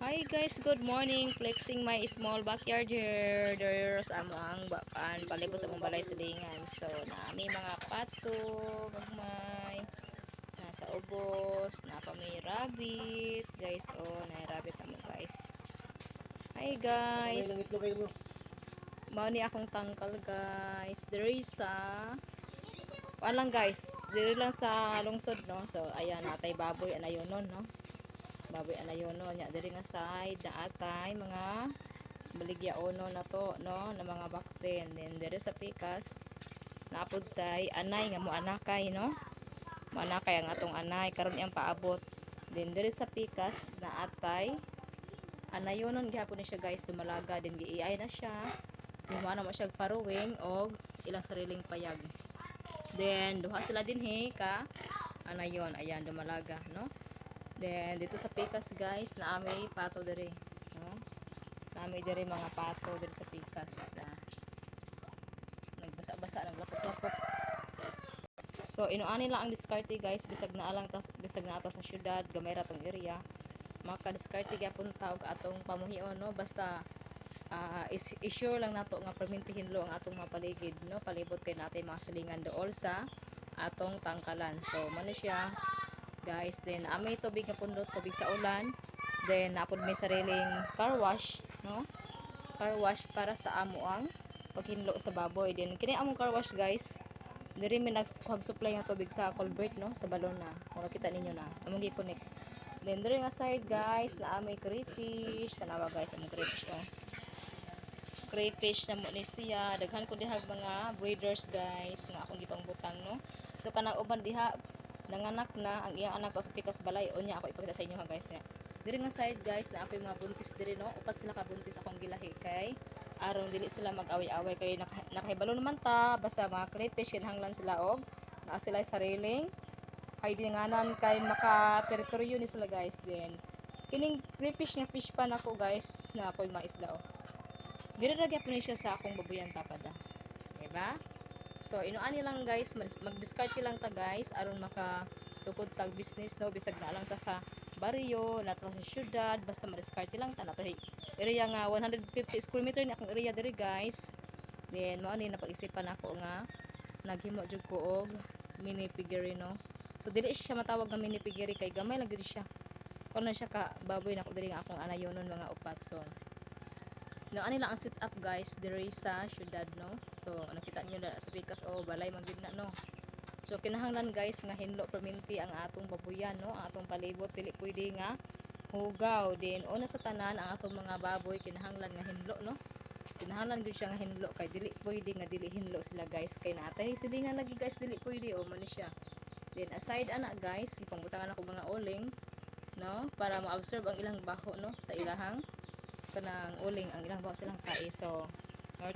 Hi guys, good morning. Flexing my small backyard here. There's among bakan palibot sa mong balay silingan. So, nami mga pato, gagmay. Nasa ubos, na pa may rabbit. Guys, oh, na rabbit na mo guys. Hi guys. Mao ni akong tangkal guys. There is lang guys. Diri lang sa lungsod no. So, ayan natay baboy anayonon no. Baboy anayonon nya diri nga side na atay mga baligya ono na to no na mga bakten. Then diri sa pikas naapod tay anay nga mo anakay no. Mo anakay ang atong anay karon iyang paabot. Then diri sa pikas na atay anayonon gihapon ni siya guys dumalaga din giiay na siya. Dumana mo siya farrowing og ilang sariling payag. Then duha sila dinhi ka anayon ayan dumalaga no. Then dito sa pikas guys naamay pato diri no. Naamay diri mga pato diri sa pikas na nagbasa-basa naglapot-lapot. So inuani lang ang diskarte guys bisag na ata sa syudad gamay ra tong area maka-diskarte gyapon ta og atong pamuhion no basta is-sure lang nato nga permintihin lo ang atong mga paligid no palibot kay natay mga silingan dool sa atong tangkalan. So mano siya guys. Then amay tubig nga pundot tubig sa ulan. Then napod may sariling car wash no car wash para sa amo ang paghinlo sa baboy. Then kini among car wash guys diri mi nag-supply ng tubig sa culvert no sa balon na kung nakita ninyo na among gi-connect. Then diri nga side guys na amay crayfish tanawa guys among crayfish oh. Crayfish na mo ni siya daghan ko dihag mga breeders guys nga akong gipang butang no. So kanang uban diha nanganak na ang iyang anak ko sa pikas balay unya ako ipakita sa inyo ha guys nga diri nga side guys na ako yung mga buntis diri no upat sila ka buntis akong gilahi kay aron dili sila mag-away-away kay nakahibalo naman ta basta mga crayfish kinahanglan sila og naa sila sariling haydinganan kay maka teritoryo ni sila guys. Then kining crayfish nga fish pan ako guys na ako'y maisda oh diri ra gyapon ni siya sa akong babuyan tapada diba. So inuani lang guys mag-discard lang ta guys aron maka tukod tag business no bisag na lang ta sa baryo na ta sa syudad basta ma-discard lang ta na ta area nga 150 square meter ni akong area diri guys. Then mao ni napag-isipan ako nga naghimo jud ko og mini piggery no. So dili siya matawag nga mini piggery kay gamay lang gid siya kuno siya ka baboy nako diri nga akong anayonon mga upat. So no ani lang ang set up guys diri sa syudad no. So nakita niyo na sa pikas oh balay man gid na no. So kinahanglan guys nga hinlo perminti ang atong baboyan no ang atong palibot dili pwede nga hugaw. Din una sa tanan ang atong mga baboy kinahanglan nga hinlo no. Kinahanglan gyud siya nga hinlo kay dili pwede nga dili hinlo sila guys kay natay silingan lagi guys dili pwede oh man siya. Then aside ana guys ipangbutangan ako mga uling no para ma-absorb ang ilang baho no sa ilahang kanang uling ang ilang baho silang kai. So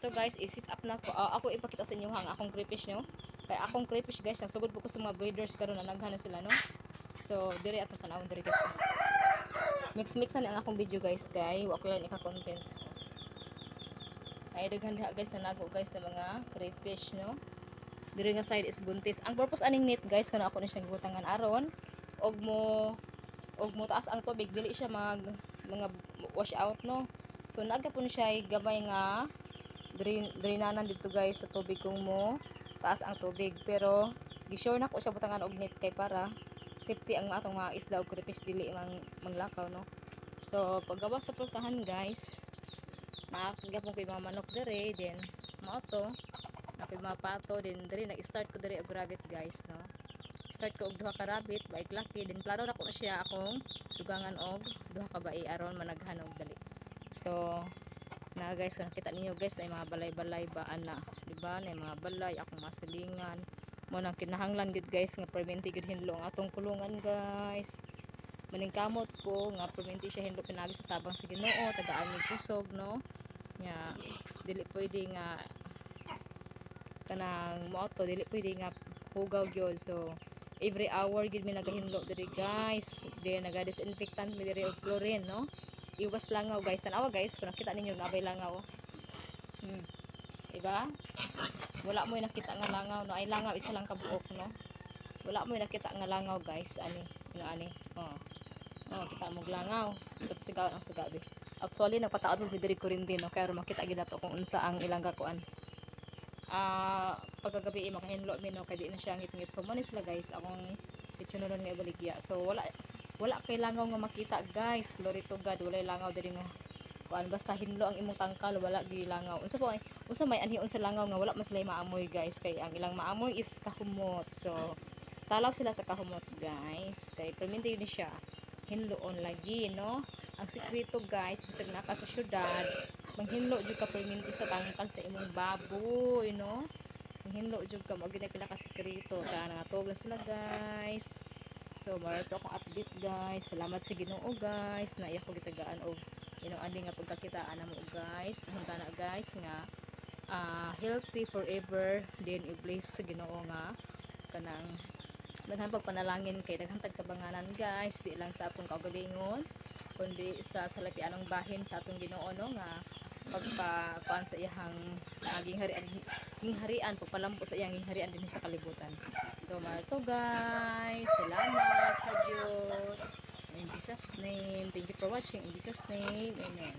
to guys i-set up na ko ako ipakita sa inyo ang akong crayfish no kay akong crayfish guys nasugod po ko sa mga breeders karon na naghan na sila no. So diri atong tanawon diri guys mix na ang akong video guys kay wa ko lang ika-content ay daghan diha guys na nago guys na mga crayfish no. Diri nga side is buntis ang purpose aning net guys kana ako ni siyang butangan aron og mo taas ang tubig dili siya mga wash out no. So nagapon siya gamay nga drinanan dito guys sa tubig kung mo taas ang tubig pero gi-sure na ko siya butangan og net kay para safety ang atong mga isda og crayfish dili manglakaw no. So paggawas sa pultahan guys nakagapon ko yung mga manok diri then mao to ako yung mga pato din diri nag-start ko diri og rabbit guys no. Start ko og duha ka rabbit baik laki din plano ra ko na siya akong dugangan og duha ka bae aron managhan og dali. So na guys kung nakita ninyo guys na mga balay-balay ba ana diba na mga balay akong masilingan mo nang kinahanglan gud guys nga perminti gud hinlo ang atong kulungan guys. Maningkamot ko nga perminti siya hinlo pinagi sa tabang sa Ginoo tagaan ni kusog no nya dili pwede nga kanang moto dili pwede nga hugaw gyud. So every hour gid mi nagahinlo diri guys then naga-disinfectant mi diri og chlorine no. Iwas langaw guys tanawa guys kung nakita ninyo nabay langaw diba wala mo nakita nga langaw no ay langaw isa lang ka buok no wala mo nakita nga langaw guys ani ano ani Oh, kita mo langaw. Tapos sigaw ang sugabi. Actually nagpataod mo diri ko rin din no kaya makita gid nato kung unsa ang ilang gakuan. Pagkagabi makahinlo mi no kay di na siya ngit-ngit. So mo ni sila guys akong itsunuron nga ibaligya. So wala kay langaw nga makita guys. Glory to God, wala langaw diri nga kuan basta hinlo ang imong tangkal wala gi langaw. Unsa may anhion sa langaw nga wala mas lay maamoy guys kay ang ilang maamoy is kahumot. So talaw sila sa kahumot guys kay perminti yun siya hinloon lagi no. Ang sikreto guys bisag naka sa syudad manghinlo jud ka perminti sa tangkal sa imong baboy no. Manghinlo jud ka mao gyud pinaka sikreto ta nangatog lang sila guys. So marato akong update guys. Salamat sa Ginoo guys na iya ko gitagaan og ani nga pagkakitaan namo guys. Hangtana na guys nga healthy forever then i-bless sa Ginoo nga kanang daghang pagpanalangin kay daghang tagkabanganan guys di lang sa atong kaugalingon kundi sa salapianong bahin sa atong Ginoo no nga pagpakuan sa iyang gingharian pagpalampo sa iyang gingharian din sa kalibutan. So to guys, salamat sa Dios in Jesus name. Thank you for watching in Jesus name. Amen.